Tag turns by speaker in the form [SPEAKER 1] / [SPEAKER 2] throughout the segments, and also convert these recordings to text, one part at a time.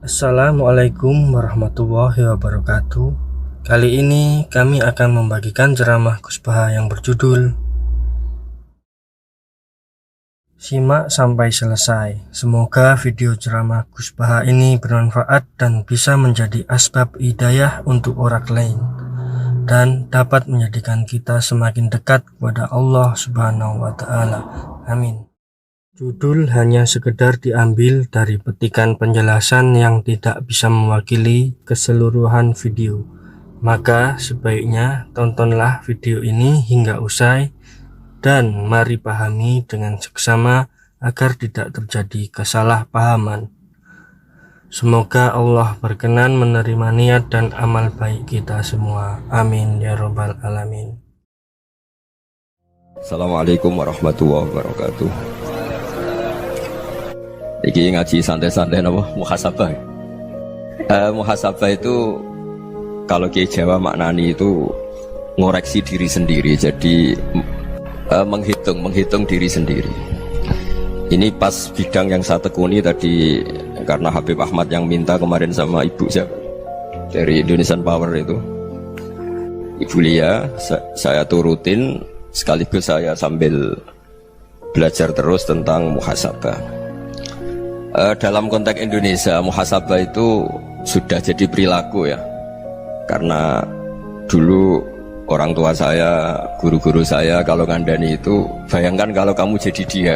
[SPEAKER 1] Assalamualaikum warahmatullahi wabarakatuh. Kali ini kami akan membagikan ceramah Gus Baha yang berjudul Simak sampai selesai. Semoga video ceramah Gus Baha ini bermanfaat dan bisa menjadi asbab hidayah untuk orang lain dan dapat menjadikan kita semakin dekat kepada Allah Subhanahu wa Ta'ala. Amin. Judul hanya sekedar diambil dari petikan penjelasan yang tidak bisa mewakili keseluruhan video. Maka sebaiknya tontonlah video ini hingga usai dan mari pahami dengan seksama agar tidak terjadi kesalahpahaman. Semoga Allah berkenan menerima niat dan amal baik kita semua. Amin ya robbal alamin.
[SPEAKER 2] Assalamualaikum warahmatullahi wabarakatuh. Iki ngaji santai-santai apa? Muhasabah. Muhasabah itu kalau Kiai Jawa maknani itu ngoreksi diri sendiri. Jadi menghitung diri sendiri. Ini pas bidang yang saya tekuni tadi karena Habib Ahmad yang minta kemarin sama ibu siapa dari Indonesian Power itu. Ibu Lia, saya turutin sekaligus saya sambil belajar terus tentang muhasabah. Dalam konteks Indonesia, muhasabah itu sudah jadi perilaku ya. Karena dulu orang tua saya, guru-guru saya kalau ngandani itu, bayangkan kalau kamu jadi dia.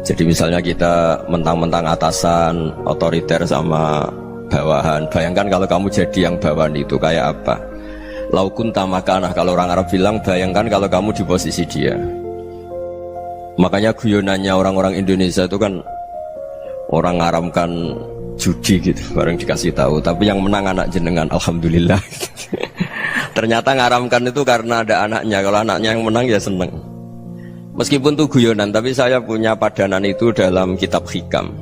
[SPEAKER 2] Jadi misalnya kita mentang-mentang atasan, otoriter sama bawahan. Bayangkan kalau kamu jadi yang bawahan itu kayak apa? Laukun tamakanah, kalau orang Arab bilang, bayangkan kalau kamu di posisi dia. Makanya guyonannya orang-orang Indonesia itu kan orang ngaramkan judi gitu, bareng dikasih tahu. Tapi yang menang anak jenengan, alhamdulillah. Ternyata ngaramkan itu karena ada anaknya. Kalau anaknya yang menang ya seneng. Meskipun itu guyonan, tapi saya punya padanan itu dalam kitab hikam.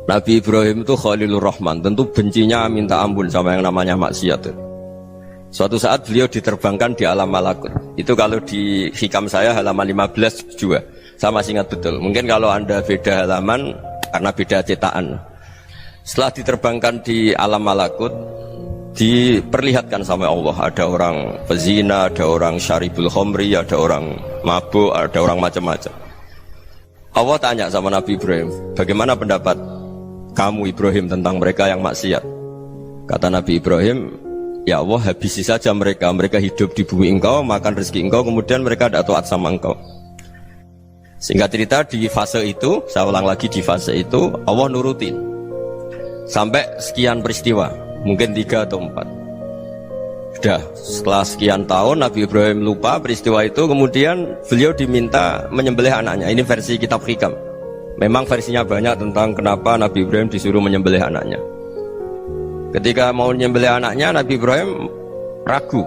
[SPEAKER 2] Nabi Ibrahim itu Khalilur Rahman, tentu bencinya minta ampun sama yang namanya maksiat. Suatu saat beliau diterbangkan di alam malakut. Itu kalau di hikam saya halaman 15 juga. Saya masih ingat betul. Mungkin kalau Anda beda halaman karena beda cetakan. Setelah diterbangkan di alam malakut, diperlihatkan sama Allah, ada orang pezina, ada orang syaribul khomri, ada orang mabuk, ada orang macam-macam. Allah tanya sama Nabi Ibrahim, bagaimana pendapat kamu Ibrahim tentang mereka yang maksiat? Kata Nabi Ibrahim, ya Allah, habisi saja mereka. Mereka hidup di bumi engkau, makan rezeki engkau, kemudian mereka tidak taat sama engkau. Singkat cerita, di fase itu, saya ulang lagi, di fase itu Allah nurutin sampai sekian peristiwa, mungkin 3 atau 4. Sudah setelah sekian tahun Nabi Ibrahim lupa peristiwa itu, kemudian beliau diminta menyembelih anaknya. Ini versi kitab hikam. Memang versinya banyak tentang kenapa Nabi Ibrahim disuruh menyembelih anaknya. Ketika mau menyembelih anaknya, Nabi Ibrahim ragu.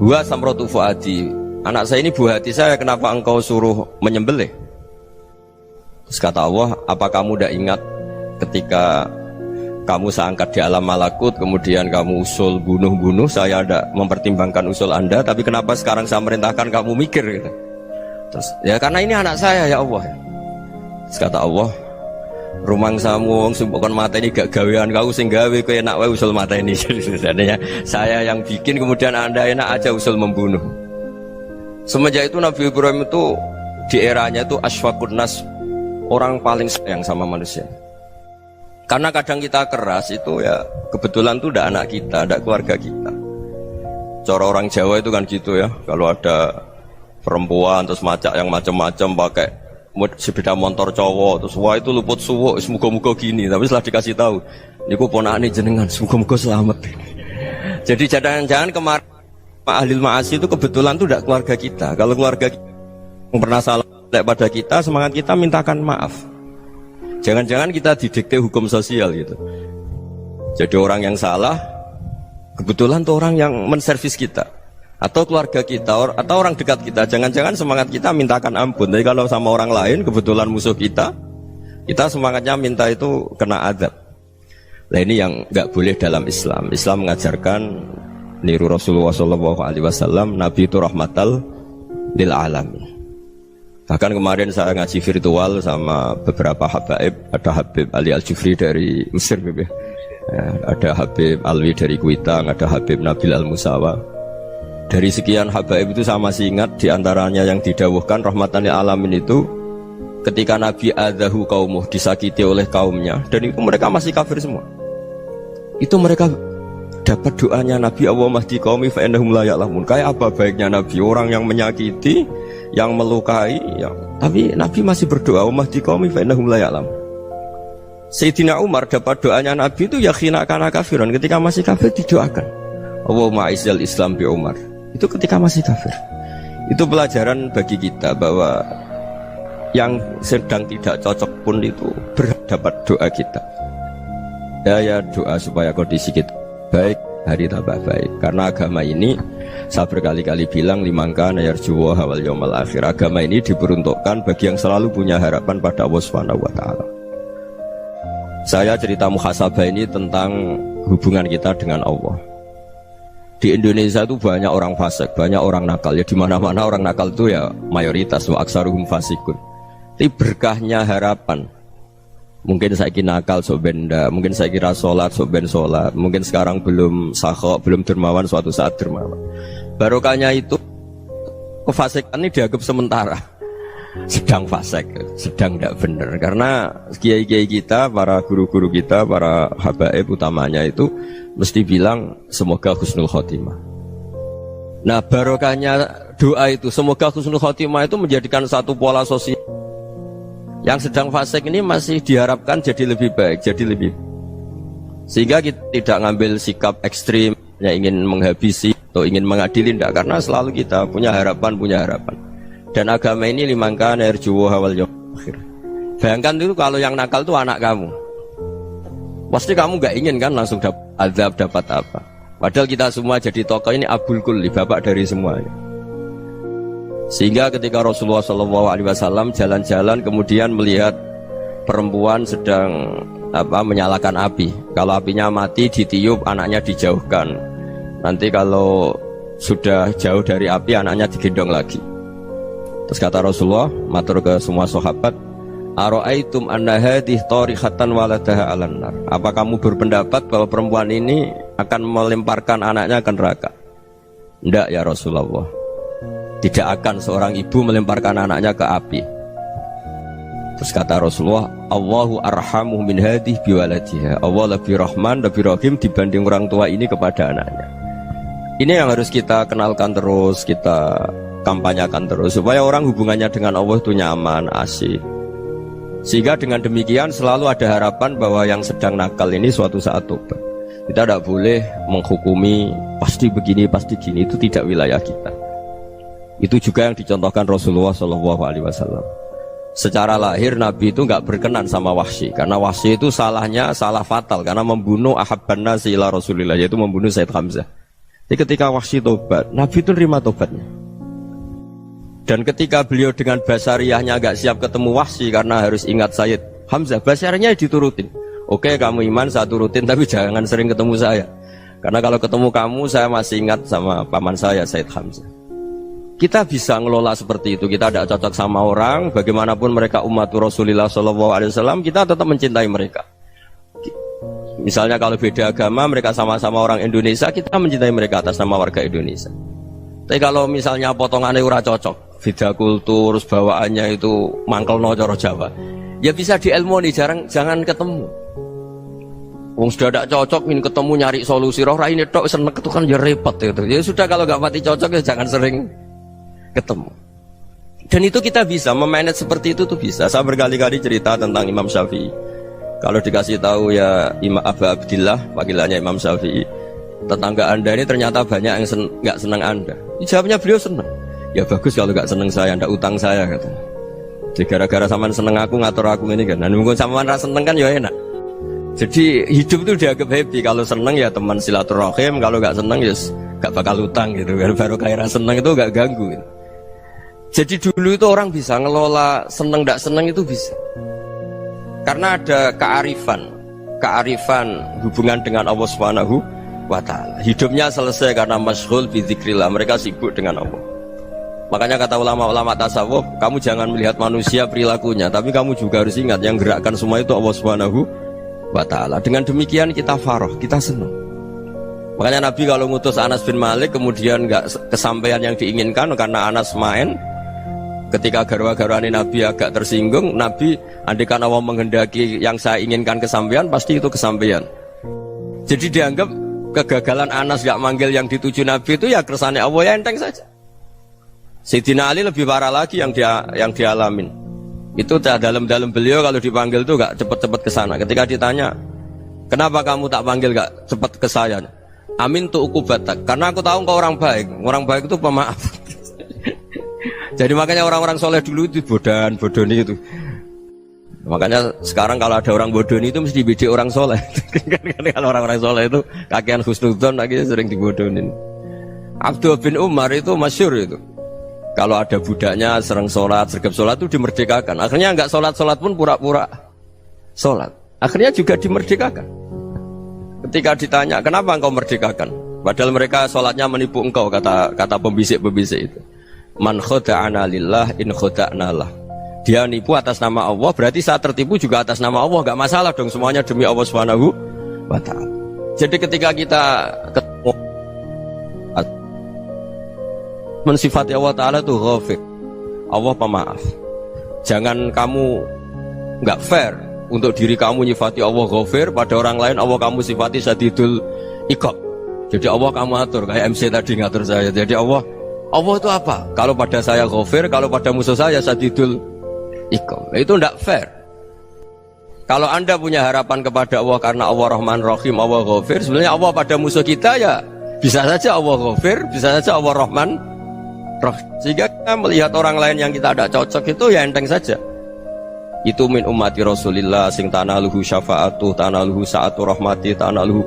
[SPEAKER 2] Huwa samratu fuadi, anak saya ini buah hati saya, kenapa engkau suruh menyembelih? Terus kata Allah, apa kamu tidak ingat ketika kamu saya angkat di alam malakut, kemudian kamu usul bunuh-bunuh, saya tidak mempertimbangkan usul Anda, tapi kenapa sekarang saya merintahkan kamu mikir gitu? Terus, ya karena ini anak saya ya Allah. Terus kata Allah, rumang samu wong sumbukan mata ini gak gawean kau sing gawe kowe enak wae usul mata ini. Sebenarnya saya yang bikin, kemudian Anda enak aja usul membunuh. Semenjak itu Nabi Ibrahim itu di eranya itu asfaqun nas, orang paling sayang sama manusia. Karena kadang kita keras itu ya kebetulan itu udah anak kita, ada keluarga kita. Cara orang Jawa itu kan gitu ya, kalau ada perempuan terus macak yang macam-macam pakai sepeda motor cowok, terus wah itu luput suwuk, semoga-moga gini. Tapi setelah dikasih tahu, niku ponakane jenengan, semoga-moga selamat. Jadi jangan-jangan kemarin ahli ma'asi itu kebetulan itu tidak keluarga kita. Kalau keluarga kita yang pernah salah pada kita, semangat kita mintakan maaf. Jangan-jangan kita didikte hukum sosial gitu. Jadi orang yang salah kebetulan itu orang yang menservis kita, atau keluarga kita, atau orang dekat kita. Jangan-jangan semangat kita mintakan ampun. Tapi kalau sama orang lain kebetulan musuh kita semangatnya minta itu kena adab. Nah ini yang nggak boleh dalam Islam. Islam mengajarkan niru Rasulullah SAW, Nabi itu rahmatal lil alamin. Bahkan kemarin saya ngaji virtual sama beberapa habaib, ada Habib Ali Al-Jufri dari Mesir, ya. Ada Habib Alwi dari Kuitang, ada Habib Nabil Al-Musawa. Dari sekian habaib itu saya masih ingat diantaranya yang didawuhkan rahmatan lil alamin itu ketika Nabi adahu kaumuh, disakiti oleh kaumnya, dan itu mereka masih kafir semua. Itu mereka dapat doanya Nabi, Allahumma hdi qaumi fa innahum la ya'lamun. Kayak apa baiknya Nabi, orang yang menyakiti, yang melukai, tapi Nabi masih berdoa, Allahumma hdi qaumi fa innahum la ya'lamun. Sayyidina Umar dapat doanya Nabi itu yakhina kana kafiran, ketika masih kafir didoakan, Allahumma aizzal Islam bi Umar. Itu ketika masih kafir. Itu pelajaran bagi kita bahwa yang sedang tidak cocok pun itu berdapat doa kita. Ya doa supaya kondisi kita baik, hari tambah baik. Karena agama ini, saya berkali-kali bilang, limangka nayarjuwa hawal yawmal akhir. Agama ini diperuntukkan bagi yang selalu punya harapan pada Allah Subhanahu wa ta'ala. Saya cerita muhasabah ini tentang hubungan kita dengan Allah. Di Indonesia itu banyak orang fasik, banyak orang nakal. Ya di mana-mana orang nakal itu ya mayoritas, wa aksaruhum fasikun. Tapi berkahnya harapan. Mungkin saya kira nakal sok benda, mungkin saya kira sholat sok ben sholat, mungkin sekarang belum sakhok, belum dermawan, suatu saat dermawan. Barokahnya itu kefasikan ini dianggap sementara, sedang fasik, sedang tidak benar. Karena kiai-kiai kita, para guru-guru kita, para habaib utamanya itu mesti bilang semoga husnul khotimah. Nah barokahnya doa itu, semoga husnul khotimah itu menjadikan satu pola sosial. Yang sedang fasik ini masih diharapkan jadi lebih baik, jadi lebih. Sehingga kita tidak ngambil sikap ekstrim, yang ingin menghabisi atau ingin mengadili, tidak. Karena selalu kita punya harapan, Dan agama ini limangka nerjuwo hawal yawmal akhir. Bayangkan itu kalau yang nakal itu anak kamu, pasti kamu nggak ingin kan langsung dapat azab, dapat apa. Padahal kita semua jadi tokoh ini abul kulli, bapak dari semuanya. Sehingga ketika Rasulullah SAW jalan-jalan kemudian melihat perempuan sedang menyalakan api. Kalau apinya mati ditiup, anaknya dijauhkan. Nanti kalau sudah jauh dari api, anaknya digendong lagi. Terus kata Rasulullah, matur ke semua sahabat, Aro'aitum anna hadih tarihatan waladaha alan nar. Apa kamu berpendapat bahwa perempuan ini akan melemparkan anaknya ke neraka? Tidak ya Rasulullah. Tidak akan seorang ibu melemparkan anaknya ke api. Terus kata Rasulullah, Allahu arhamu min hadih biwaladiha. Allah lebih rahman, lebih rahim dibanding orang tua ini kepada anaknya. Ini yang harus kita kenalkan terus, kita kampanyakan terus, supaya orang hubungannya dengan Allah itu nyaman, asik. Sehingga dengan demikian selalu ada harapan bahwa yang sedang nakal ini suatu saat tobat. Kita tidak boleh menghukumi pasti begini, pasti gini, itu tidak wilayah kita. Itu juga yang dicontohkan Rasulullah SAW. Secara lahir Nabi itu nggak berkenan sama Wahsy, karena Wahsy itu salahnya salah fatal, karena membunuh ahabban nasi ila Rasulillah, yaitu membunuh Sayyid Hamzah. Jadi ketika Wahsy tobat, Nabi itu nerima tobatnya. Dan ketika beliau dengan basariyahnya nggak siap ketemu Wahsy karena harus ingat Sayyid Hamzah, basariyahnya diturutin. Oke, kamu iman, saya turutin, tapi jangan sering ketemu saya. Karena kalau ketemu kamu, saya masih ingat sama paman saya, Sayyid Hamzah. Kita bisa ngelola seperti itu. Kita tidak cocok sama orang, bagaimanapun mereka umat Rasulullah SAW, kita tetap mencintai mereka. Misalnya kalau beda agama, mereka sama-sama orang Indonesia, kita mencintai mereka atas nama warga Indonesia. Tapi kalau misalnya potongannya ora cocok, beda kultur, bawaannya itu mangkel no coro Jawa, ya bisa diilmoni, jangan ketemu. Wong sudah tidak cocok, ingin ketemu nyari solusi. Roh ini tok seneng itu kan ya repot gitu. Ya sudah, kalau nggak mati cocok ya jangan sering ketemu. Dan itu kita bisa memanage seperti itu tuh bisa. Saya berkali-kali cerita tentang Imam Syafi'i. Kalau dikasih tahu ya Imam Abu Abdillah, panggilannya Imam Syafi'i, tetangga anda ini ternyata banyak yang nggak senang anda. Jawabnya beliau senang. Ya bagus kalau nggak senang saya, ndak utang saya katanya. Jadi gara-gara saman seneng aku ngatur aku ini kan. Dan mungkin saman rasa seneng kan ya enak. Jadi hidup itu dianggap happy. Kalau seneng ya teman silaturahim, kalau nggak seneng ya nggak bakal utang gitu. Baru kayak seneng itu nggak ganggu. Gitu. Jadi dulu itu orang bisa ngelola seneng ndak seneng itu bisa. Karena ada kearifan hubungan dengan Allah Subhanahu wa ta'ala. Hidupnya selesai karena masyghul bi dzikrillah, mereka sibuk dengan Allah. Makanya kata ulama-ulama tasawuf, kamu jangan melihat manusia perilakunya, tapi kamu juga harus ingat yang gerakkan semua itu Allah Subhanahu wa ta'ala. Dengan demikian kita farah, kita senang. Makanya Nabi kalau ngutus Anas bin Malik kemudian nggak kesampaian yang diinginkan karena Anas main, ketika garwa-garwani Nabi agak tersinggung, Nabi andaikan Allah menghendaki yang saya inginkan kesampaian, pasti itu kesampaian. Jadi dianggap kegagalan Anas gak manggil yang dituju Nabi itu ya kersane Allah, ya enteng saja. Sayyidina Ali lebih parah lagi yang dialamin. Itu dalam beliau kalau dipanggil tuh gak cepet-cepet ke sana. Ketika ditanya, kenapa kamu tak panggil gak cepet ke saya? Amin tuh ukubatak, karena aku tahu kau orang baik. Orang baik itu pemaaf. Jadi makanya orang-orang soleh dulu itu bodoni itu. Makanya sekarang kalau ada orang bodoni itu mesti bidik orang soleh. Kalau orang-orang soleh itu kakean husnudzon lagi sering dibodonin. Abdul bin Umar itu masyhur itu. Kalau ada budaknya sering sholat, sergap sholat itu dimerdekakan. Akhirnya nggak sholat pun pura-pura sholat. Akhirnya juga dimerdekakan. Ketika ditanya kenapa engkau merdekakan, padahal mereka sholatnya menipu engkau, kata pembisik-pembisik itu. Man khoda'ana lillah in khoda'na lah. Dia nipu atas nama Allah, berarti saat tertipu juga atas nama Allah, gak masalah dong, semuanya demi Allah Subhanahu wa ta'ala. Jadi ketika kita ketemu mensifati Allah Ta'ala itu ghafir, Allah pemaaf. Jangan kamu gak fair untuk diri kamu nyifati Allah ghafir, pada orang lain Allah kamu sifati syadidul iqab. Jadi Allah kamu atur, kayak MC tadi ngatur saya. Jadi Allah itu apa? Kalau pada saya ghafir, kalau pada musuh saya syadidul iqab. Itu tidak fair. Kalau Anda punya harapan kepada Allah karena Allah Rahman Rahim, Allah ghafir, sebenarnya Allah pada musuh kita ya bisa saja Allah ghafir, bisa saja Allah Rahman Rahim. Sehingga kita melihat orang lain yang kita tidak cocok itu ya enteng saja. Itu min ummati Rasulillah sing tanaluhu syafa'atu, tanaluhu sa'atu rahmati, tanaluhu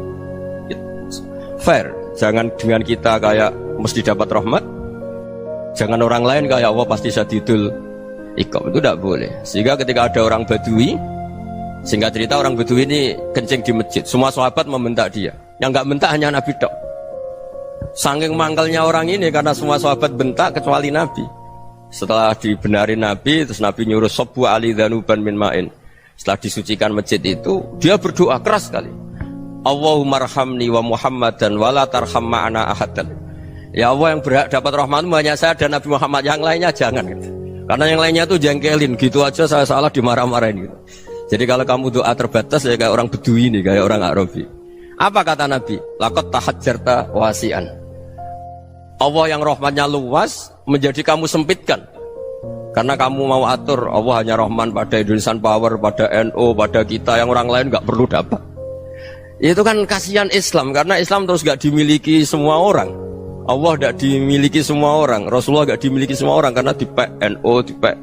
[SPEAKER 2] fair. Jangan dengan kita kayak mesti dapat rahmat, jangan orang lain kayak Allah pasti syadidul iqab, itu tidak boleh. Sehingga ketika ada orang Badui, singkat cerita orang Badui ini kencing di masjid, semua sahabat membentak dia. Yang nggak bentak hanya Nabi dok. Saking mangkalnya orang ini karena semua sahabat bentak kecuali Nabi. Setelah dibenarin Nabi, terus Nabi nyuruh sobu ali dhanuban min ma'in. Setelah disucikan masjid itu, dia berdoa keras sekali. Allahumma arhamni wa Muhammadan wa la tarham ma'ana ahadan. Ya Allah, yang berhak dapat rahmatmu hanya saya dan Nabi Muhammad, yang lainnya jangan gitu. Karena yang lainnya tuh jengkelin, gitu aja saya salah dimarah-marahin gitu. Jadi kalau kamu doa terbatas ya kayak orang Bedui ini, kayak orang Arabi. Apa kata Nabi? Laqad tahajjarta wasi'an. Allah yang rahmatnya luas menjadi kamu sempitkan. Karena kamu mau atur Allah hanya rahman pada Indonesian Power, pada NU, pada kita, yang orang lain gak perlu dapat. Itu kan kasihan Islam, karena Islam terus gak dimiliki semua orang. Allah tidak dimiliki semua orang, Rasulullah tidak dimiliki semua orang, karena dipek NU, dipek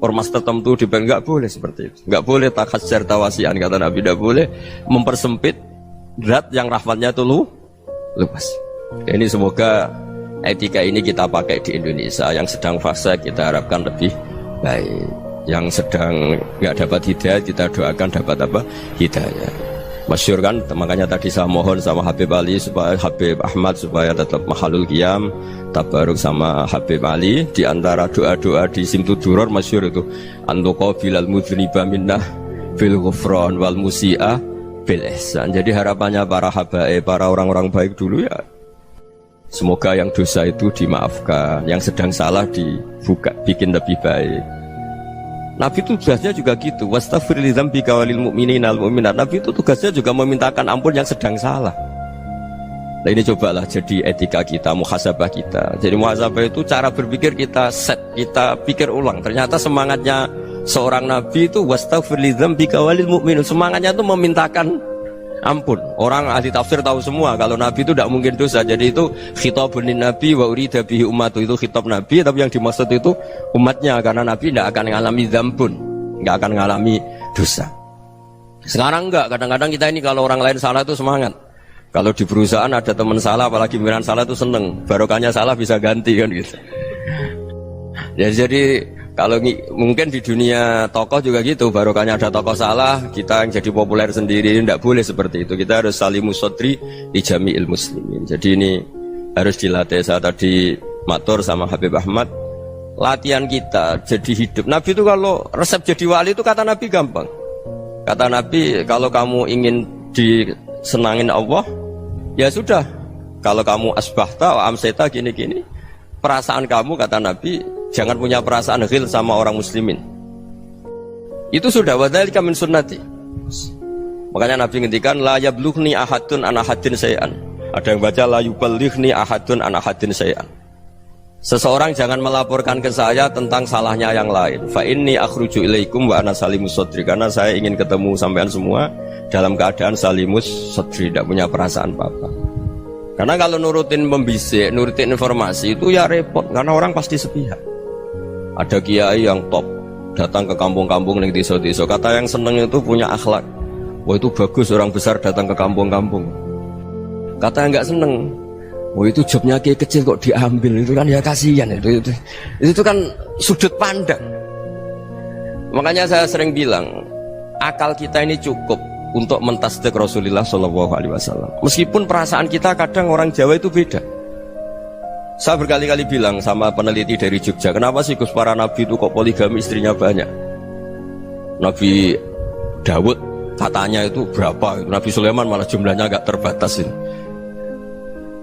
[SPEAKER 2] ormas tertentu, dipek, nggak boleh seperti itu. Nggak boleh takhasyar tawasian, kata Nabi, tidak boleh mempersempit zat yang rahmatnya itu luas. Ini semoga etika ini kita pakai di Indonesia. Yang sedang fase kita harapkan lebih baik, yang sedang nggak dapat hidayah kita doakan dapat apa? Hidayah. Masyhur kan, makanya tadi saya mohon sama Habib Ali supaya Habib Ahmad supaya tetap mahalul qiyam, tabaruk sama Habib Ali. Di antara doa-doa di Simtud Duror masyhur itu antuqabilal mudhniba minnah bil ghufran wal musi'ah bil ihsan. Jadi harapannya para habaib, para orang-orang baik dulu ya, semoga yang dosa itu dimaafkan, yang sedang salah dibuka, bikin lebih baik. Nabi itu tugasnya juga gitu. Wastaghfir li dzambika walil mu'minina wal mu'minat. Nabi itu tugasnya juga memintakan ampun yang sedang salah. Nah ini cobalah jadi etika kita, muhasabah kita. Jadi muhasabah itu cara berpikir kita set, kita pikir ulang. Ternyata semangatnya seorang nabi itu wastaghfir li dzambika walil mu'minun. Semangatnya itu memintakan ampun. Orang ahli tafsir tahu semua kalau nabi itu tidak mungkin dosa. Jadi itu khitabun lin nabi wa urida bihi ummatu, itu khitab nabi, tapi yang dimaksud itu umatnya, karena nabi tidak akan mengalami dzambun, tidak akan mengalami dosa. Sekarang enggak, kadang-kadang kita ini kalau orang lain salah itu semangat. Kalau di perusahaan ada teman salah, apalagi pimpinan salah itu seneng, barokahnya salah bisa ganti kan gitu. Ya, jadi kalau mungkin di dunia tokoh juga gitu, barokahnya ada tokoh salah, kita yang jadi populer sendiri, tidak boleh seperti itu. Kita harus salimus sodri di jami'il muslimin. Jadi ini harus dilatih. Saya tadi matur sama Habib Ahmad, latihan kita jadi hidup. Nabi itu kalau resep jadi wali itu kata Nabi gampang. Kata Nabi, kalau kamu ingin disenangin Allah, ya sudah. Kalau kamu asbahta wa amseta gini-gini, perasaan kamu kata Nabi jangan punya perasaan ghil sama orang muslimin. Itu sudah wadzalika min sunnati. Makanya Nabi ngendikan la yablughni ahadun an ahadin syai'an. Ada yang baca la yuballighni ahadun an ahadin syai'an. Seseorang jangan melaporkan ke saya tentang salahnya yang lain. Fa inni akhruju ilaikum wa ana salimus sadri, karena saya ingin ketemu sampean semua dalam keadaan salimus sadri, tidak punya perasaan apa-apa. Karena kalau nurutin membisik, nurutin informasi itu ya repot, karena orang pasti sepihak. Ada kiai yang top datang ke kampung-kampung ning desa-desa, kata yang seneng itu punya akhlak. Wah itu bagus orang besar datang ke kampung-kampung. Kata yang enggak seneng, oh itu jobnya kayak kecil kok diambil, itu kan ya kasihan itu kan sudut pandang. Makanya saya sering bilang akal kita ini cukup untuk mentasdik Rasulullah SAW. Meskipun perasaan kita kadang orang Jawa itu beda. Saya berkali-kali bilang sama peneliti dari Jogja, kenapa sih Gus para nabi itu kok poligami istrinya banyak? Nabi Dawud katanya itu berapa? Nabi Sulaiman malah jumlahnya agak terbatas ini.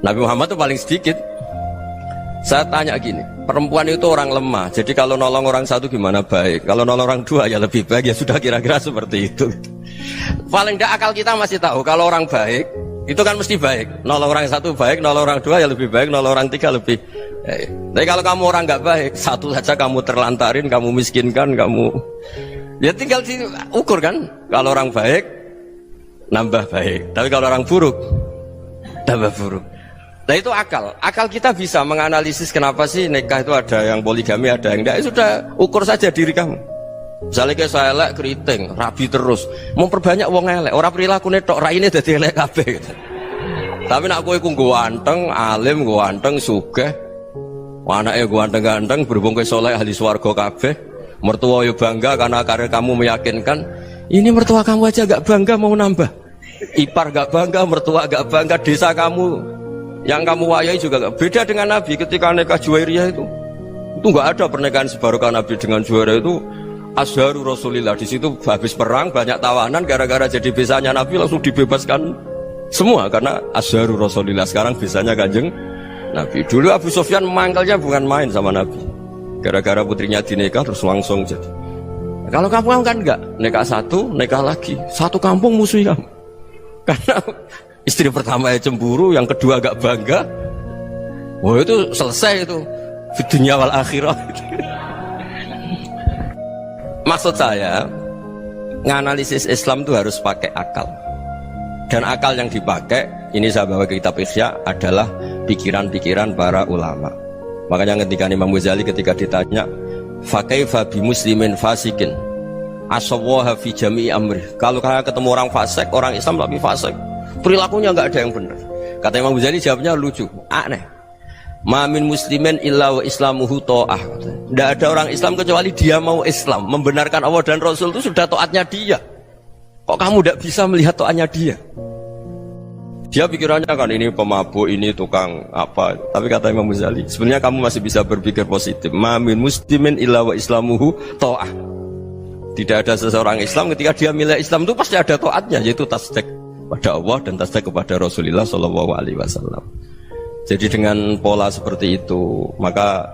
[SPEAKER 2] Nabi Muhammad itu paling sedikit. Saya tanya gini, perempuan itu orang lemah, jadi kalau nolong orang satu gimana baik, kalau nolong orang dua ya lebih baik, ya sudah kira-kira seperti itu. Paling tidak akal kita masih tahu kalau orang baik itu kan mesti baik, nolong orang satu baik, nolong orang dua ya lebih baik, nolong orang tiga lebih baik. Tapi kalau kamu orang nggak baik, satu saja kamu terlantarin, kamu miskinkan, kamu ya tinggal diukur kan. Kalau orang baik nambah baik, tapi kalau orang buruk tambah buruk. Nah itu akal. Akal kita bisa menganalisis kenapa sih nikah itu ada yang poligami, ada yang enggak. Sudah ukur saja diri kamu. Misalnya kayak saya elek keriting, rabi terus, memperbanyak wong elek. Orang perilaku netok, raine dadi elek kabeh. Gitu. Tapi nak kowe ku ganteng, alim, ganteng, sugih. Anake ganteng-ganteng, berhubung kowe saleh ahli swarga kabeh. Mertua yo bangga karena karir kamu meyakinkan. Ini mertua kamu aja gak bangga mau nambah. Ipar gak bangga, mertua gak bangga, desa kamu yang kamu wayai juga gak beda dengan Nabi ketika nikah Juwairiyah itu gak ada pernikahan sebarokah Nabi dengan Juwairiyah itu Azharu Rasulillah. Di situ habis perang banyak tawanan, gara-gara jadi besanya Nabi langsung dibebaskan semua karena Azharu Rasulillah. Sekarang besanya Kanjeng Nabi. Dulu Abu Sufyan mangkalnya bukan main sama Nabi, gara-gara putrinya dinikah terus langsung jadi. Kalau kamu kan enggak, nikah satu, nikah lagi, satu kampung musuhi kamu karena istri pertama ya cemburu, yang kedua agak bangga. Wah itu selesai itu di dunia wal akhirah. Maksud saya nganalisis Islam itu harus pakai akal. Dan akal yang dipakai, ini saya bawa ke kitab Ihya, adalah pikiran-pikiran para ulama. Makanya ketika Imam Ghazali ketika ditanya fakaifa bi muslimin fasikin asawwaha fi jami'i amri, kalau kalian ketemu orang fasik, orang Islam tapi fasik, perilakunya nggak ada yang benar. Kata Imam Ghazali jawabnya lucu, aneh. Ma min muslimin illa wa islamuhu ta'ah. Tidak ada orang Islam kecuali dia mau Islam, membenarkan Allah dan Rasul itu sudah taatnya dia. Kok kamu tidak bisa melihat taatnya dia? Dia pikirannya kan ini pemabuk, ini tukang apa. Tapi kata Imam Ghazali, sebenarnya kamu masih bisa berpikir positif. Ma min muslimin illa wa islamuhu ta'ah. Tidak ada seseorang Islam ketika dia milih Islam itu pasti ada taatnya, yaitu tasdik pada Allah dan tasdik kepada Rasulullah SAW. Jadi dengan pola seperti itu, maka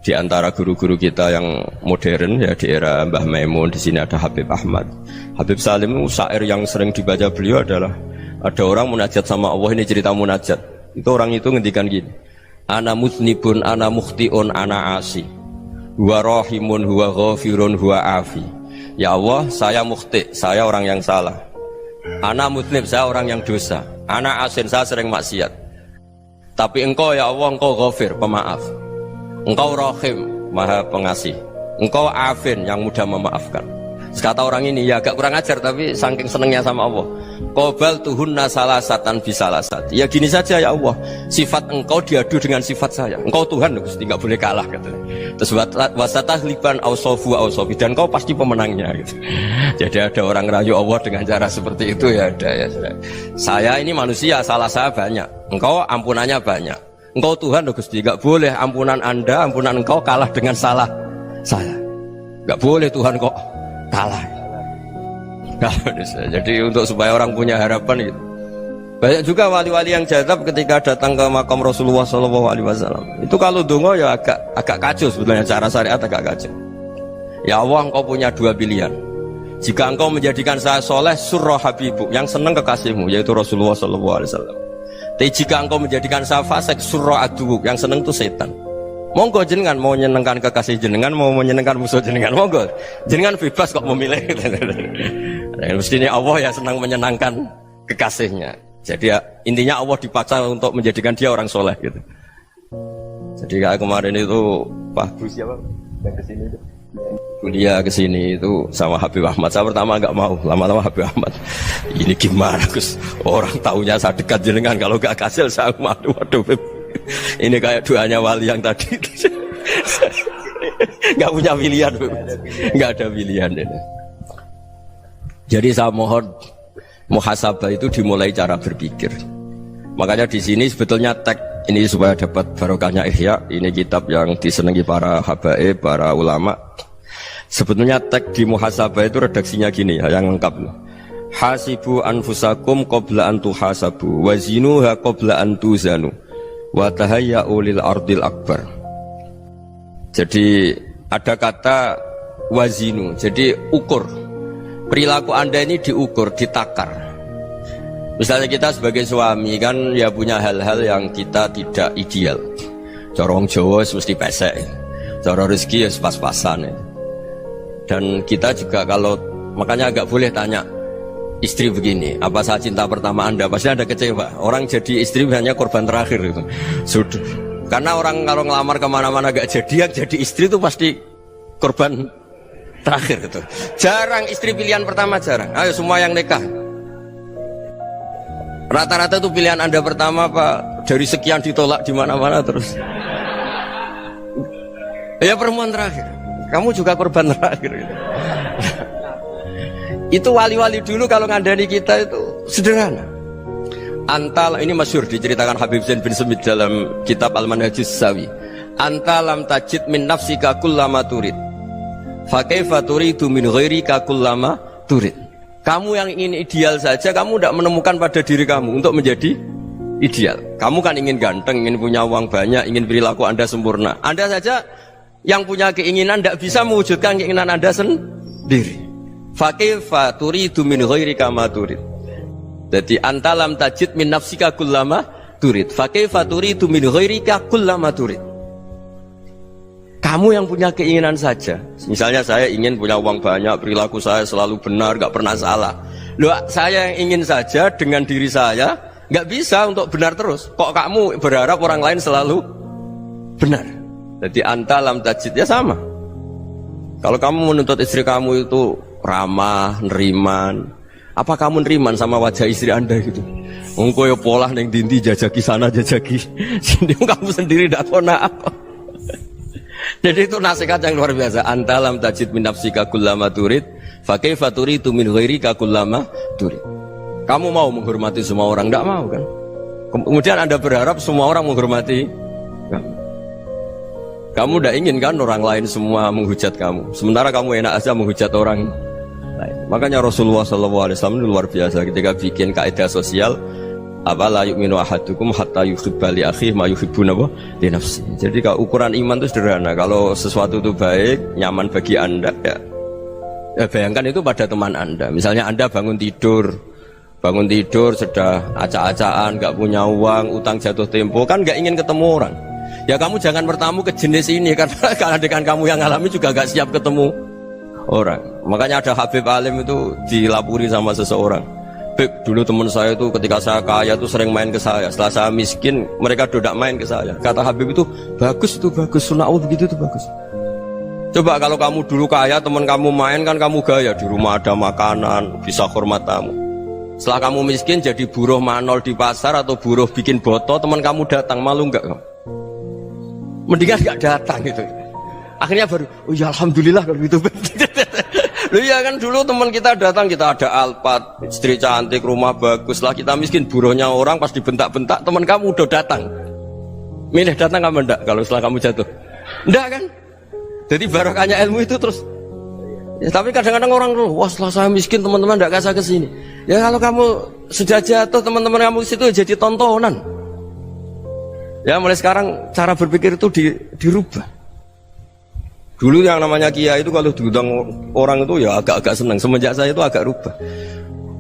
[SPEAKER 2] di antara guru-guru kita yang modern ya di era Mbah Maimun, di sini ada Habib Ahmad, Habib Salim, syair yang sering dibaca beliau adalah ada orang munajat sama Allah. Ini cerita munajat. Itu orang itu ngendikan gini, ana muznibun, ana mukhtiun, ana asi, huwa rahimun, huwa ghafirun, huwa afi. Ya Allah, saya mukhti, saya orang yang salah. Ana muznib, saya orang yang dosa. Ana asin, saya sering maksiat. Tapi engkau ya Allah, engkau ghafir, pemaaf. Engkau rahim, maha pengasih. Engkau afin, yang mudah memaafkan. Kata orang ini ya agak kurang ajar, tapi saking senengnya sama Allah. Qobal tuhunna salasatan bisalasat. Ya gini saja ya Allah, sifat engkau diadu dengan sifat saya. Engkau Tuhan, Gusti, enggak boleh kalah katanya. Terus wasatahliban ausofu ausofi, dan kau pasti pemenangnya gitu. Jadi ada orang rayu Allah dengan cara seperti itu ya ada ya. Saya ini manusia, salah saya banyak. Engkau ampunannya banyak. Engkau Tuhan loh Gusti, nggak boleh ampunan Anda, ampunan engkau kalah dengan salah saya. Nggak boleh Tuhan kok kalah. Jadi untuk supaya orang punya harapan gitu. Banyak juga wali-wali yang jadab ketika datang ke makam Rasulullah SAW. Itu kalau dongo ya agak kacau sebetulnya, cara syariat agak kacau. Ya Allah, engkau punya dua pilihan. Jika engkau menjadikan saya soleh, surah habibuk, yang senang kekasihmu, yaitu Rasulullah SAW. Tapi jika engkau menjadikan saya fasik, surah adubuk, yang senang itu setan. Monggo jenengan mau menyenangkan kekasih jenengan, mau menyenangkan musuh jenengan, monggo. Jenengan bebas kok memilih. Mestinya Allah ya senang menyenangkan kekasihnya. Jadi ya, intinya Allah dipaksa untuk menjadikan dia orang soleh gitu. Jadi kayak kemarin itu Pak Gus siapa yang kesini itu kuliah kesini itu sama Habib Ahmad. Saya pertama nggak mau, lama-lama Habib Ahmad ini gimana Gus, orang taunya saya dekat jenengan, kalau nggak kasil saya malu. Waduh ini kayak doanya wali yang tadi. Nggak punya pilihan, nggak ada pilihan ini. Jadi saya mohon muhasabah itu dimulai cara berpikir. Makanya di sini sebetulnya tag ini supaya dapat barokahnya Ihya. Ini kitab yang disenangi para habaib, para ulama. Sebetulnya tag di muhasabah itu redaksinya gini ya, yang lengkap. Hasibu anfusakum qabla an tuhasabu wa zinuha qabla an tuzanu wa tahayya'u lil ardil akbar. Jadi ada kata wazinu, jadi ukur. Perilaku Anda ini diukur, ditakar. Misalnya kita sebagai suami kan ya punya hal-hal yang kita tidak ideal. Corong Jawa mesti pesek, cara rezeki ya pas-pasan. Dan kita juga kalau, makanya agak boleh tanya istri begini, apa saat cinta pertama Anda? Pasti Anda kecewa. Orang jadi istri hanya korban terakhir itu. Sudah. Karena orang kalau ngelamar kemana-mana gak jadi, yang jadi istri itu pasti korban terakhir gitu. Jarang istri pilihan pertama, jarang. Ayo semua yang nikah, rata-rata itu pilihan Anda pertama Pak, dari sekian ditolak di mana-mana terus. Ya perempuan terakhir. Kamu juga korban terakhir gitu. Itu wali-wali dulu kalau ngandani kita itu sederhana. Antal, ini masyhur diceritakan Habib Zain bin Semit dalam kitab Al-Manhajus Sawi. Anta lam tajid min nafsika kullama turid, fa kaifa turidu min ghairika kullama turid. Kamu yang ingin ideal saja, kamu tidak menemukan pada diri kamu untuk menjadi ideal. Kamu kan ingin ganteng, ingin punya uang banyak, ingin perilaku Anda sempurna. Anda saja yang punya keinginan tidak bisa mewujudkan keinginan Anda sendiri. Fa kaifa turidu min ghairika ma turid. Jadi anta lam tajid min nafsika kullama turid, fa kaifa turidu min ghairika kullama turid. Kamu yang punya keinginan saja. Misalnya saya ingin punya uang banyak, perilaku saya selalu benar, gak pernah salah. Loh, saya yang ingin saja dengan diri saya gak bisa untuk benar terus. Kok kamu berharap orang lain selalu benar? Jadi anta lam tajid ya sama. Kalau kamu menuntut istri kamu itu ramah, neriman, apa kamu neriman sama wajah istri Anda gitu? Engkau ya pola neng dinti jajaki sana jajaki sini, kamu sendiri tidak tahu apa. Jadi itu nasihat yang luar biasa. Anta lam tajid min nafsika kullama turid, fa kaifa turidu min ghairika kullama turid. Kamu mau menghormati semua orang, tidak mau kan? Kemudian Anda berharap semua orang menghormati kamu. Kamu tidak ingin kan orang lain semua menghujat kamu, sementara kamu enak aja menghujat orang lain. Makanya Rasulullah SAW luar biasa ketika bikin kaidah sosial. Apa la yu'minu ahadukum hatta yuhibba li akhihi ma yuhibbu li nafsi. Jadi kalau ukuran iman itu sederhana. Kalau sesuatu itu baik, nyaman bagi Anda ya bayangkan itu pada teman Anda. Misalnya Anda bangun tidur sudah acak-acakan, gak punya uang, utang jatuh tempo, kan gak ingin ketemu orang. Ya kamu jangan bertamu ke jenis ini, karena dengan kamu yang alami juga gak siap ketemu orang. Makanya ada Habib Alim itu dilapuri sama seseorang. Beb, dulu teman saya itu ketika saya kaya itu sering main ke saya. Setelah saya miskin, mereka tidak main ke saya. Kata Habib itu bagus, sunnah Allah begitu itu bagus. Coba kalau kamu dulu kaya, teman kamu main kan kamu gaya, di rumah ada makanan, bisa hormat tamu. Setelah kamu miskin jadi buruh manol di pasar atau buruh bikin boto, teman kamu datang, malu enggak kamu? Mendingan enggak datang gitu. Akhirnya baru, oh ya alhamdulillah kalau gitu. Loh ya kan dulu teman kita datang, kita ada Alphard, istri cantik, rumah bagus lah, kita miskin, buruhnya orang pas dibentak-bentak, teman kamu udah datang. Milih datang apa enggak kalau setelah kamu jatuh? Enggak kan? Jadi barokahnya ilmu itu terus. Ya, tapi kadang-kadang orang tuh, wah setelah saya miskin teman-teman enggak kasih ke sini. Ya kalau kamu sudah jatuh teman-teman kamu situ jadi tontonan. Ya mulai sekarang cara berpikir itu dirubah. Dulu yang namanya kiai itu kalau diundang orang itu ya agak-agak senang. Semenjak saya itu agak rubah.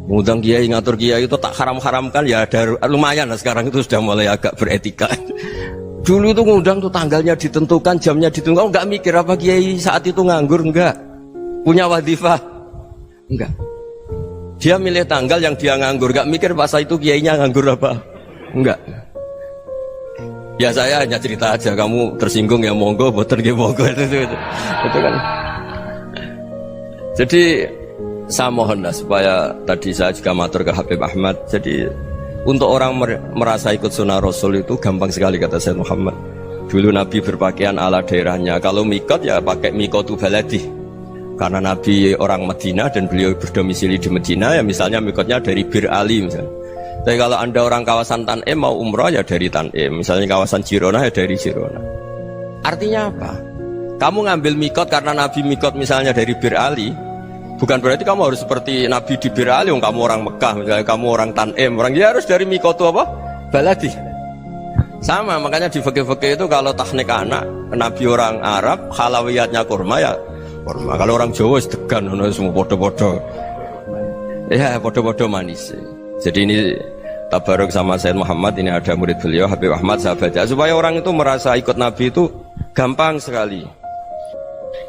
[SPEAKER 2] Ngundang kiai, ngatur kiai itu tak haram-haramkan ya ada lumayan lah sekarang itu sudah mulai agak beretika. Dulu itu ngundang tuh tanggalnya ditentukan, jamnya ditentukan, enggak mikir apa kiai saat itu nganggur, enggak. Punya wadifah, enggak. Dia milih tanggal yang dia nganggur, enggak mikir masa itu kiainya nganggur apa, enggak. Ya saya hanya cerita aja, kamu tersinggung ya monggo, boten ya monggo itu kan. Jadi saya mohon lah supaya tadi saya juga matur ke Habib Ahmad. Jadi untuk orang merasa ikut sunnah Rasul itu gampang sekali kata Sayyid Muhammad. Dulu Nabi berpakaian ala daerahnya. Kalau mikot ya pakai mikotu baladi. Karena Nabi orang Medina dan beliau berdomisili di Medina ya misalnya mikotnya dari Bir Ali misalnya. Tapi kalau anda orang kawasan Tanim mau umrah ya dari Tanim. Misalnya kawasan Jirona ya dari Jirona. Artinya apa? Kamu ngambil mikot karena Nabi mikot misalnya dari Bir Ali. Bukan berarti kamu harus seperti Nabi di Bir Ali, kamu orang Mekah, misalnya kamu orang Tanim, orang dia harus dari mikotu apa? Baladi. Sama, makanya di fikih-fikih itu kalau tahnik anak, Nabi orang Arab, halawiyatnya kurma ya kurma. Kalau orang Jawa sedegan, semua podo-podo. Ya, podo-podo manis. Jadi ini tabaruk sama Sayyid Muhammad, ini ada murid beliau, Habib Ahmad, saya baca. Supaya orang itu merasa ikut Nabi itu gampang sekali.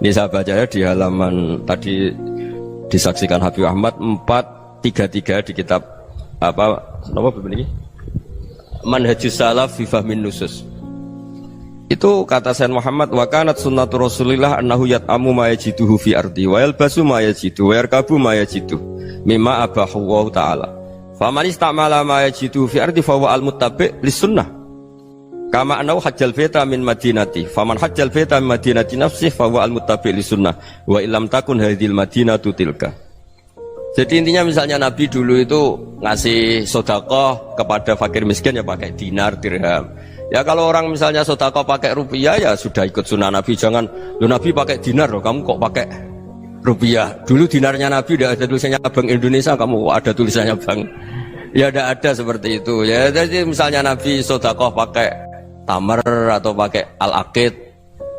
[SPEAKER 2] Ini saya baca ya di halaman tadi disaksikan Habib Ahmad 433 di kitab apa begini Manhajus Salaf fi Fahmin Nusus. Itu kata Sayyid Muhammad, wa kanat sunnatu Rasulillah annahu yat'amu ma yajiduhu fi ardi wa yalbasu ma yajidu wa yarkabu ma yajidu mimma abahu wa ta'ala. Faman istamala ma yajiduhu fi ardi fa huwa al-muttabi' lis sunnah. Kama annahu hajjal baita min madinati, faman hajjal baita min madinati nafsihi fa huwa al-muttabi' li sunnah wa illam takun hadhil madinatu tilka. Jadi intinya misalnya Nabi dulu itu ngasih sedekah kepada fakir miskin ya pakai dinar, dirham. Ya kalau orang misalnya sedekah pakai rupiah ya sudah ikut sunnah Nabi. Jangan lu Nabi pakai dinar loh, kamu kok pakai rupiah. Dulu dinarnya Nabi udah ada tulisannya Bank Indonesia, kamu ada tulisannya Bank. Ya tidak ada seperti itu. Ya jadi misalnya Nabi sedekah pakai tamar atau pakai al-aqid,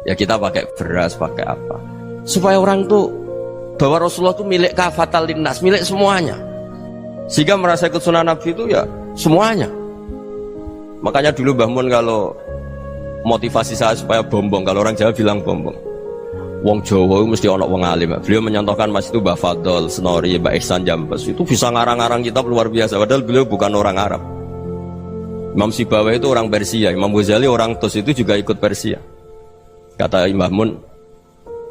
[SPEAKER 2] ya kita pakai beras, pakai apa, supaya orang tuh bahwa Rasulullah itu milik kafatal linnas, milik semuanya, sehingga merasa ikut sunnah Nabi itu ya semuanya. Makanya dulu Mbah Mun kalau motivasi saya supaya bombong, kalau orang Jawa bilang bombong, wong Jawa mesti ono wong alim. Beliau menyontohkan Mas itu Mbah Fadol, Senori, Mbah Ihsan Jambes, itu bisa ngarang-ngarang kitab luar biasa, padahal beliau bukan orang Arab. Imam Sibawai itu orang Persia, Imam Ghazali orang Tus itu juga ikut Persia. Kata Imam Mun,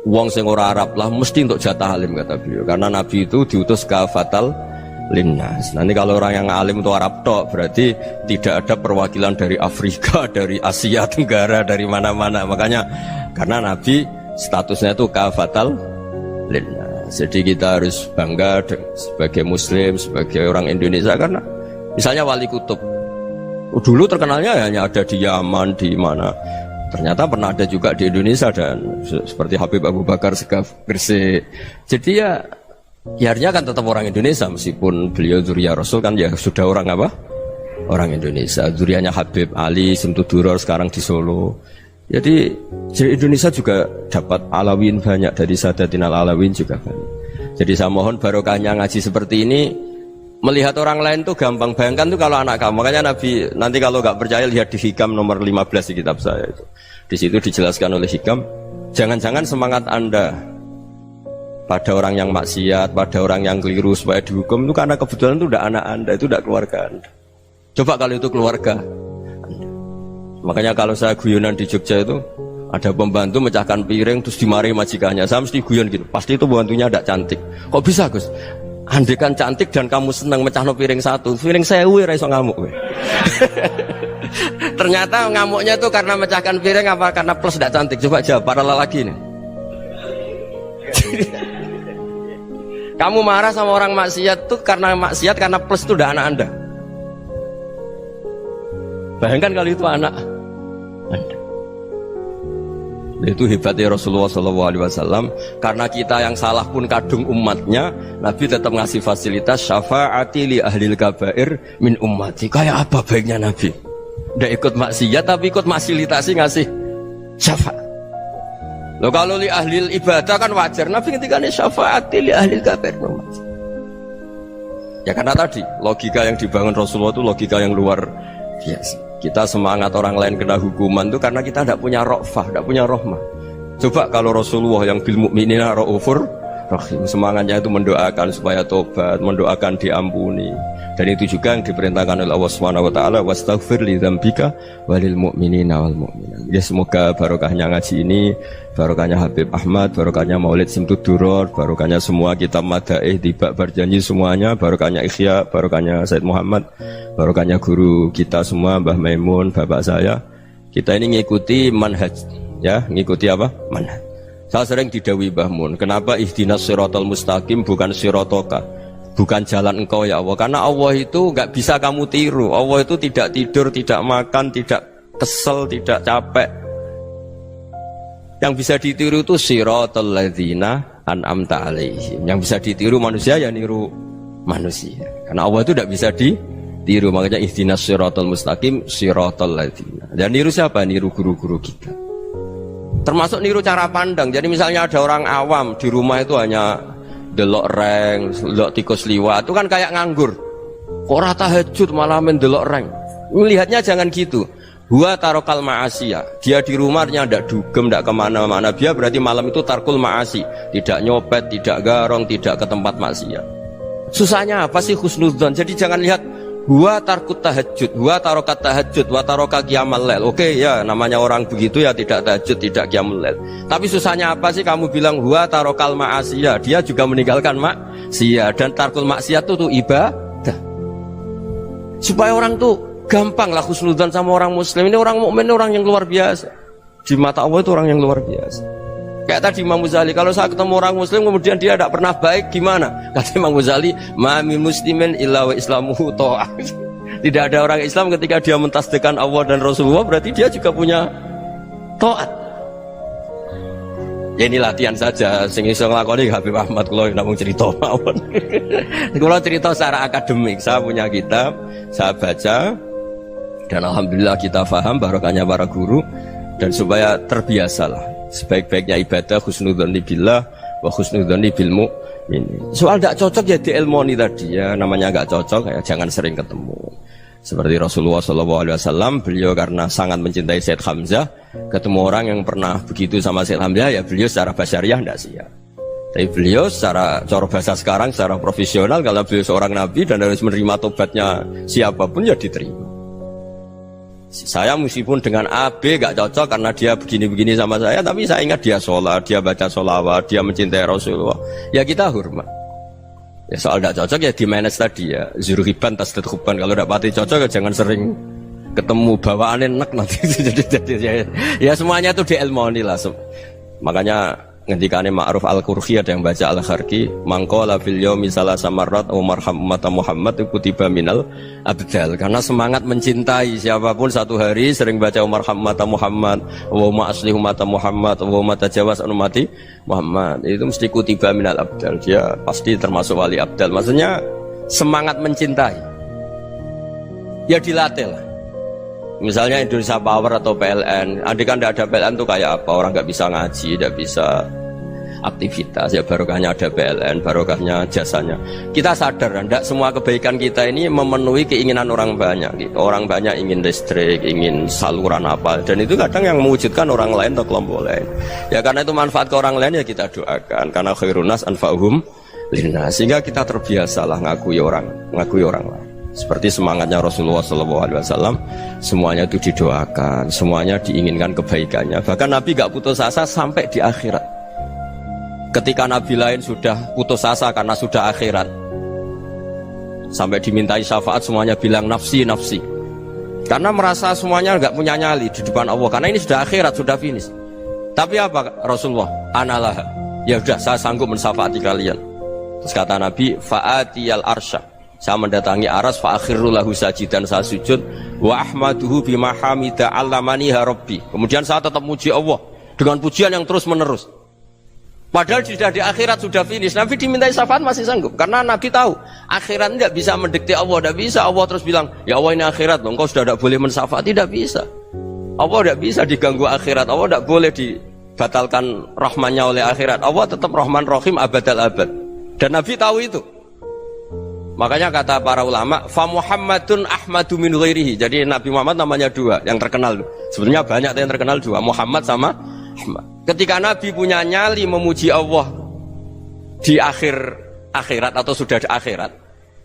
[SPEAKER 2] wong sing ora Arab lah mesti untuk jatah alim kata beliau, karena Nabi itu diutus kafatal linnas. Nanti kalau orang yang alim itu Arab tok, berarti tidak ada perwakilan dari Afrika, dari Asia Tenggara, dari mana-mana. Makanya karena Nabi statusnya itu kafatal linnas. Jadi kita harus bangga sebagai Muslim, sebagai orang Indonesia, karena misalnya Wali Kutub dulu terkenalnya hanya ada di Yaman, di mana. Ternyata pernah ada juga di Indonesia, dan seperti Habib Abu Bakar Segaf Gresik. Jadi ya akhirnya kan tetap orang Indonesia, meskipun beliau zuriyah Rasul kan ya sudah orang apa? Orang Indonesia. Zuriyahnya Habib Ali Simtuduror sekarang di Solo. Jadi Indonesia juga dapat Alawin banyak, dari Sadatin Alawin juga banyak. Jadi saya mohon barokahnya ngaji seperti ini. Melihat orang lain tuh gampang, bayangkan tuh kalau anak kamu. Makanya Nabi, nanti kalau nggak percaya lihat di Hikam nomor 15 di kitab saya itu. Di situ dijelaskan oleh Hikam, jangan-jangan semangat Anda pada orang yang maksiat, pada orang yang keliru supaya dihukum itu karena kebetulan itu udah anak Anda, itu udah keluarga Anda. Coba kalau itu keluarga Anda. Makanya kalau saya guyonan di Jogja itu, ada pembantu mecahkan piring terus dimarahi majikannya, saya mesti guyon gitu, pasti itu pembantunya tidak cantik. Kok bisa Gus? Andekan cantik dan kamu senang mecahno piring satu, piring 1000 ora iso ngamuk. Ternyata ngamuknya tuh karena mecahkan piring apa karena plus tidak cantik? Coba jawab para lelaki nih. Kamu marah sama orang maksiat tuh karena maksiat, karena plus itu udah anak Anda. Bayangkan kalau itu anak Anda. Itu hebatnya Rasulullah SAW. Karena kita yang salah pun kadung umatnya, Nabi tetap ngasih fasilitas syafaati li ahlil kabair min ummati. Kayak apa baiknya Nabi? Nggak ikut maksiat tapi ikut fasilitasi ngasih syafaat. Loh kalau li ahlil ibadah kan wajar. Nabi ketika ini syafaati li ahlil kabair min ummati. Ya karena tadi logika yang dibangun Rasulullah itu logika yang luar biasa. Kita semangat orang lain kena hukuman itu karena kita tidak punya ra'fah, tidak punya rahmah. Coba kalau Rasulullah yang bil mu'minina ra'ufur rahim, semangatnya itu mendoakan supaya tobat, mendoakan diampuni. Dan itu juga yang diperintahkan oleh Allah Subhanahu wa taala, wastaghfir li dzambika walil mu'minina wal mu'minat. Ya semoga barokahnya ngaji ini, barokahnya Habib Ahmad, barokahnya Maulid Simtud Duror, barokahnya semua kitab madaih tiba berjanji semuanya, barokahnya Ikhya, barokahnya Said Muhammad, barokahnya guru kita semua Mbah Maimun, bapak saya. Kita ini ngikuti manhaj, ya, ngikuti apa? Manhaj. Saya sering didhawuhi Mbah Mun, kenapa ihdinas siratal mustaqim bukan siratoka? Bukan jalan engkau ya Allah, karena Allah itu nggak bisa kamu tiru. Allah itu tidak tidur, tidak makan, tidak kesel, tidak capek. Yang bisa ditiru itu siratal ladzina an'amta alaihim. Yang bisa ditiru manusia ya niru manusia. Karena Allah itu tidak bisa ditiru, makanya ihdinas siratal mustaqim siratal ladzina. Dan niru siapa? Niru guru-guru kita. Termasuk niru cara pandang. Jadi misalnya ada orang awam di rumah itu hanya delok reng, delok tikus liwat, itu kan kayak nganggur. Kok ora tahajud malah mendelok reng. Melihatnya jangan gitu. Huwa tarokal ma'asiyah. Dia di rumahnya ndak dugem, ndak kemana-mana. Dia berarti malam itu tarkul ma'asi. Tidak nyopet, tidak garong, tidak ke tempat maksiat. Susahnya apa sih husnudzon? Jadi jangan lihat huwa tarkut tahajud, huwa tarokat tahajud, wa taroka qiyamal lail. Oke ya, namanya orang begitu ya tidak tahajud, tidak qiyamul lail. Tapi susahnya apa sih kamu bilang huwa tarokal ma'asiyah? Dia juga meninggalkan maksiat, dan tarkul maksiat itu tuh ibadah. Supaya orang tuh gampang lah husnudzon sama orang muslim. Ini orang mukmin, orang yang luar biasa. Di mata Allah itu orang yang luar biasa. Kayak tadi Imam Ghazali, kalau saya ketemu orang muslim kemudian dia tidak pernah baik, gimana? Kata Imam Ghazali, ma min muslimin illa wa islamuhu ta'ah. Tidak ada orang Islam ketika dia mentasdihkan Allah dan Rasulullah, berarti dia juga punya taat. Ya ini latihan saja, sing iso nglakoni Habib Ahmad kula namung cerita mawon. Kula cerita secara akademik, saya punya kitab, saya baca, dan alhamdulillah kita paham barokahnya para guru, dan supaya terbiasalah. Sebaik-baiknya ibadah husnudzon billah wa husnudzon bil mu'min. Soal tidak cocok ya diilmoni tadi ya, namanya nggak cocok ya jangan sering ketemu. Seperti Rasulullah SAW, beliau karena sangat mencintai Said Hamzah, ketemu orang yang pernah begitu sama Said Hamzah ya beliau secara basyariah tidak siap. Tapi beliau secara cara bahasa sekarang, secara profesional, kalau beliau seorang nabi dan harus menerima tobatnya siapapun ya diterima. Saya meskipun dengan A, B gak cocok karena dia begini-begini sama saya, tapi saya ingat dia sholat, dia baca sholawat, dia mencintai Rasulullah, ya kita hormat. Ya soal gak cocok ya di manage tadi ya, zurhiban tasdid huban. Kalau gak pati cocok ya jangan sering ketemu, bawaannya enak nanti. Ya semuanya itu diilmoni lah. Makanya ngendikane Ma'ruf Al-Qurhi ada yang baca Al-Kharki, mangqala fil yaumi salasa marrat wa marham ummata Muhammad kutiba minal abdal. Karena semangat mencintai siapapun satu hari sering baca marham ummata Muhammad wa ma aslih ummata Muhammad wa ma tajawaz an ummati Muhammad, itu mesti kutiba minal abdal. Dia pasti termasuk wali abdal. Maksudnya semangat mencintai ya dilatih lah. Misalnya Indonesia Power atau PLN, andai kan tidak ada PLN tuh kayak apa? Orang nggak bisa ngaji, tidak bisa aktivitas. Ya barokahnya ada PLN, barokahnya jasanya. Kita sadar, tidak semua kebaikan kita ini memenuhi keinginan orang banyak. Gitu. Orang banyak ingin listrik, ingin saluran apa, dan itu kadang yang mewujudkan orang lain atau kelompok lain. Ya karena itu manfaat ke orang lain ya kita doakan. Karena khairunas anfa'uhum linnas. Sehingga kita terbiasalah ngakui orang lain. Seperti semangatnya Rasulullah SAW, semuanya itu didoakan, semuanya diinginkan kebaikannya. Bahkan Nabi gak putus asa sampai di akhirat. Ketika Nabi lain sudah putus asa karena sudah akhirat, sampai dimintai syafaat semuanya bilang nafsi, nafsi. Karena merasa semuanya gak punya nyali di depan Allah. Karena ini sudah akhirat, sudah finish. Tapi apa Rasulullah? Analah. Ya sudah, saya sanggup mensyafaati kalian. Terus kata Nabi, fa'atiyal arsya. saya mendatangi aras fa akhirru lahu sajidan, saya sujud wa ahmaduhu bima hamida 'allamaniha rabbi. Kemudian saya tetap muji Allah dengan pujian yang terus menerus. Padahal sudah di akhirat sudah finish. Nabi dimintai syafaat masih sanggup karena Nabi tahu akhirat tidak bisa mendikte Allah, tidak bisa. Allah terus bilang, ya Allah ini akhirat loh, engkau sudah tidak boleh mensyafaat, tidak bisa. Allah tidak bisa diganggu akhirat, Allah tidak boleh dibatalkan rahmannya oleh akhirat. Allah tetap Rahman Rahim abadal abad. Dan Nabi tahu itu. Makanya kata para ulama, fa Muhammadun ahmadu min ghairihi. Jadi Nabi Muhammad namanya dua yang terkenal. Sebenarnya banyak yang terkenal dua, Muhammad sama Ahmad. Ketika Nabi punya nyali memuji Allah di akhirat atau sudah di akhirat,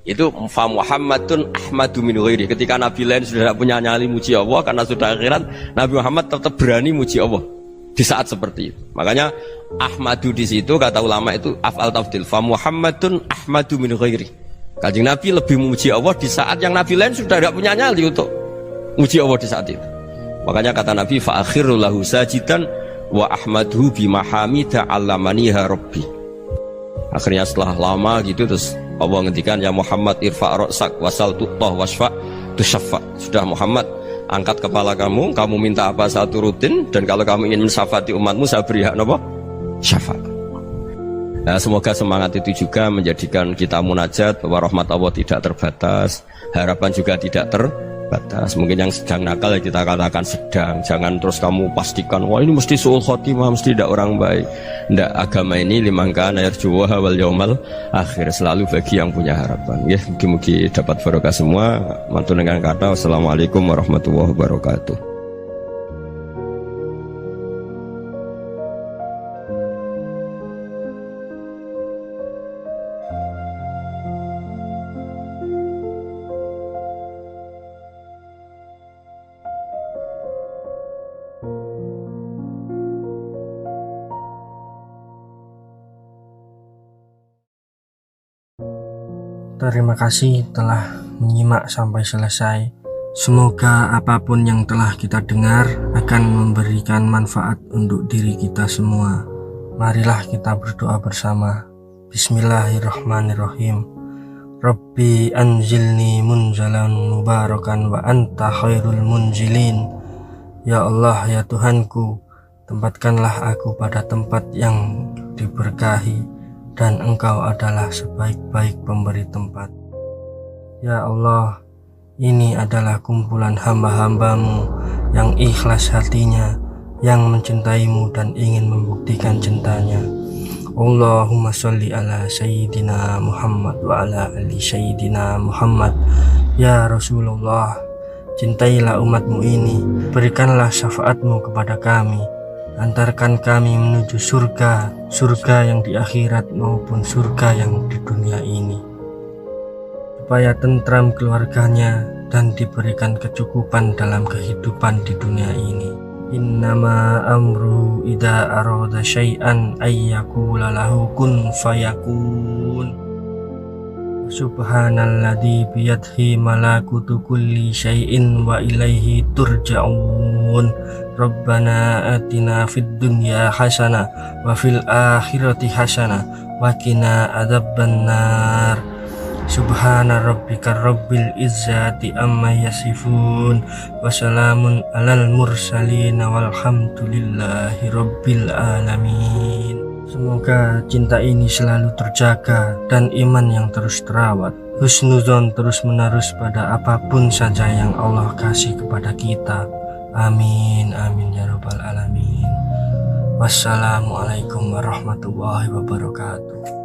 [SPEAKER 2] itu fa Muhammadun ahmadu min ghairi. Ketika Nabi lain sudah tidak punya nyali muji Allah karena sudah akhirat, Nabi Muhammad tetap berani muji Allah di saat seperti itu. Makanya ahmadu di situ kata ulama itu af'al tafdil, fa Muhammadun ahmadu min ghairi. Kanjeng Nabi lebih memuji Allah di saat yang Nabi lain sudah tidak punya nyali untuk muji Allah di saat itu. Makanya kata Nabi fa akhirru lahu sajidan wa ahmaduhu bima hamida 'allamaniha rabbi. Akhirnya setelah lama gitu terus Allah ngendikan, ya Muhammad irfa' ra'sak wasal tu'tah wasfa' tusyaffa. Sudah Muhammad, angkat kepala kamu, kamu minta apa saya turutin, dan kalau kamu ingin mensyafaati umatmu saya beri hak napa? Syafaat. Nah, semoga semangat itu juga menjadikan kita munajat bahwa rahmat Allah tidak terbatas, harapan juga tidak terbatas. Mungkin yang sedang nakal ya kita katakan sedang, jangan terus kamu pastikan wah ini mesti suul khotimah, mesti tidak orang baik. Ndak, agama ini liman kana yarjuha wal yaumal akhir, selalu bagi yang punya harapan. Ya, mugi-mugi dapat barokah semua. Mantul dengan kata wassalamualaikum warahmatullahi wabarakatuh.
[SPEAKER 1] Terima kasih telah menyimak sampai selesai. Semoga apapun yang telah kita dengar akan memberikan manfaat untuk diri kita semua. Marilah kita berdoa bersama. Bismillahirrahmanirrahim. Rabbi anzilni munzalan mubarakan wa anta khairul munzilin. Ya Allah, ya Tuhanku, tempatkanlah aku pada tempat yang diberkahi, dan Engkau adalah sebaik-baik pemberi tempat. Ya Allah, ini adalah kumpulan hamba-hambamu yang ikhlas hatinya, yang mencintaimu dan ingin membuktikan cintanya. Allahumma sholli ala Sayyidina Muhammad wa ala ali Sayyidina Muhammad. Ya Rasulullah, cintailah umatmu ini, berikanlah syafaatmu kepada kami, antarkan kami menuju surga, surga yang di akhirat maupun surga yang di dunia ini, supaya tentram keluarganya dan diberikan kecukupan dalam kehidupan di dunia ini. Innama amru idza arada syai'an ayyakula lahu kun fayakun. Subhanalladzi biyadihi malakutu kulli syai'in wa ilaihi turja'un. Rabbana atina fid dunya hasanah wa fil akhirati hasanah wa qina adzabannar. Subhana rabbika rabbil izzati amma yasifun wa salamun alal mursalin walhamdulillahi rabbil alamin. Semoga cinta ini selalu terjaga dan iman yang terus terawat, husnuzon terus menerus pada apapun saja yang Allah kasih kepada kita. Amin, amin ya rabbal alamin. Wassalamualaikum warahmatullahi wabarakatuh.